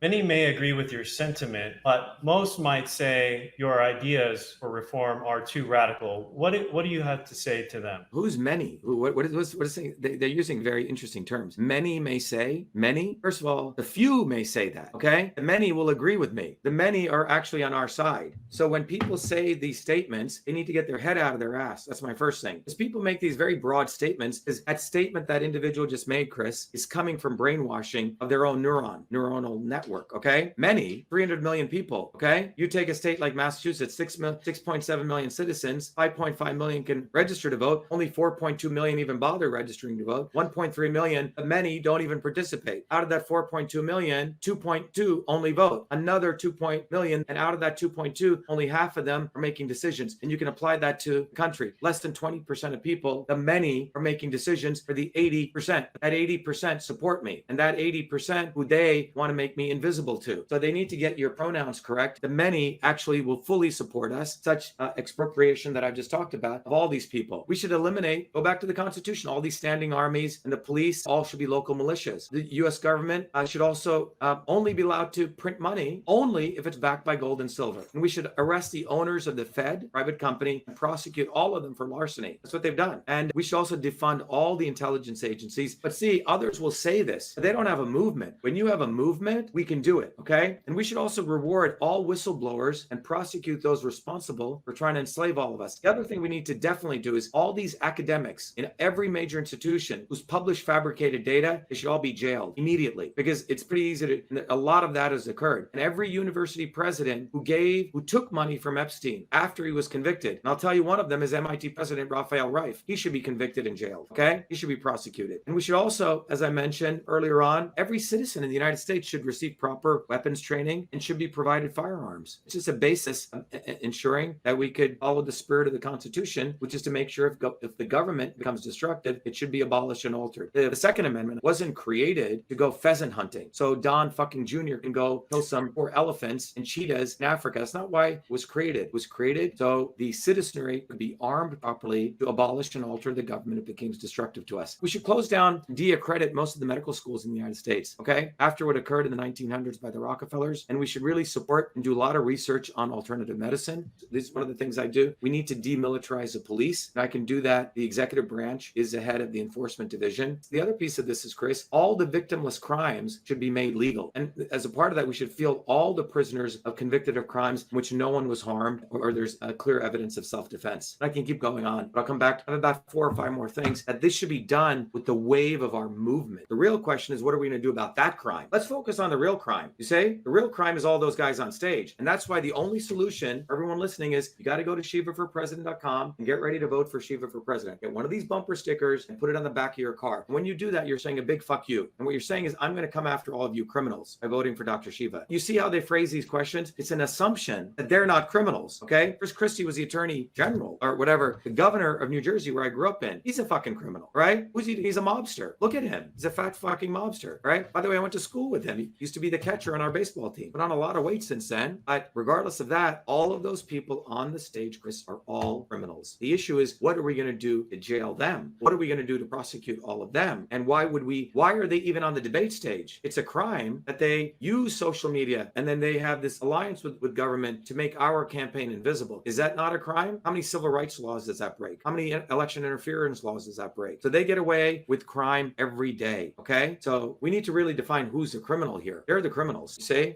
Many may agree with your sentiment, but most might say your ideas for reform are too radical. What do you have to say to them? Who's many? What is saying? They're using very interesting terms. Many may say, many. First of all, the few may say that, okay? The many will agree with me. The many are actually on our side. So when people say these statements, they need to get their head out of their ass. That's my first thing. Because people make these very broad statements, because that statement that individual just made, Chris, is coming from brainwashing of their own neuronal network, okay? Many, 300 million people, okay? You take a state like Massachusetts, 6.7 million citizens, 5.5 million can register to vote. Only 4.2 million even bother registering to vote. 1.3 million, many don't even participate. Out of that 4.2 million, 2.2 only vote. Another 2 million, and out of that 2.2, only half of them are making decisions. And you can apply that to the country. Less than 20% of people, the many, are making decisions for the 80%. That 80% support me, and that 80% who they want to make me invisible to. So they need to get your pronouns correct. The many actually will fully support us. Such expropriation that I've just talked about of all these people. We should eliminate, go back to the Constitution, all these standing armies and the police all should be local militias. The US government should also only be allowed to print money only if it's backed by gold and silver. And we should arrest the owners of the Fed, private company, and prosecute all of them for larceny. That's what they've done. And we should also defund all the intelligence agencies. But see, others will say this, but they don't have a movement. When you have a movement, we can do it, okay? And we should also reward all whistleblowers and prosecute those responsible for trying to enslave all of us. The other thing we need to definitely do is all these academics in every major institution who's published fabricated data, they should all be jailed immediately, because it's pretty easy to, a lot of that has occurred. And every university president who took money from Epstein after he was convicted, and I'll tell you one of them is MIT President Raphael Reif. He should be convicted and jailed, okay? He should be prosecuted. And we should also, as I mentioned earlier on, every citizen in the United States should receive proper weapons training and should be provided firearms. It's just a basis of ensuring that we could follow the spirit of the Constitution, which is to make sure if the government becomes destructive, it should be abolished and altered. The Second Amendment wasn't created to go pheasant hunting, so Don fucking Jr. can go kill some poor elephants and cheetahs in Africa. That's not why it was created. It was created so the citizenry could be armed properly to abolish and alter the government if it becomes destructive to us. We should close down, de-accredit most of the medical schools in the United States, okay? After what occurred in the 1900s by the Rockefellers, and we should really support and do a lot of research on alternative medicine. This is one of the things I do. We need to demilitarize the police, and I can do that. The executive branch is the head of the enforcement division. The other piece of this is, Chris, all the victimless crimes should be made legal. And as a part of that, we should feel all the prisoners of convicted of crimes in which no one was harmed or there's clear evidence of self-defense. I can keep going on, but I'll come back. I have about 4 or 5 more things that this should be done with the wave of our movement. The real question is, what are we going to do about that crime? Let's focus on the real crime. You say the real crime is all those guys on stage. And that's why the only solution for everyone listening is you got to go to shivaforpresident.com and get ready to vote for Shiva for President. Get one of these bumper stickers and put it on the back of your car. And when you do that, you're saying a big fuck you. And what you're saying is, I'm going to come after all of you criminals by voting for Dr. Shiva. You see how they phrase these questions? It's an assumption that they're not criminals, okay? Chris Christie was the attorney general or whatever, the governor of New Jersey, where I grew up in. He's a fucking criminal, right? Who's he? He's a mobster. Look at him. He's a fat fucking mobster, right? By the way, I went to school with him. He used to be the catcher on our baseball team. Put on a lot of weight since then. But regardless of that, all of those people on the stage, Chris, are all criminals. The issue is, what are we going to do to jail them? What are we going to do to prosecute all of them? And why are they even on the debate stage? It's a crime that they use social media and then they have this alliance with government to make our campaign invisible. Is that not a crime? How many civil rights laws does that break? How many election interference laws does that break? So they get away with crime every day, okay? So we need to really define who's the criminal here. They're the criminals. You see,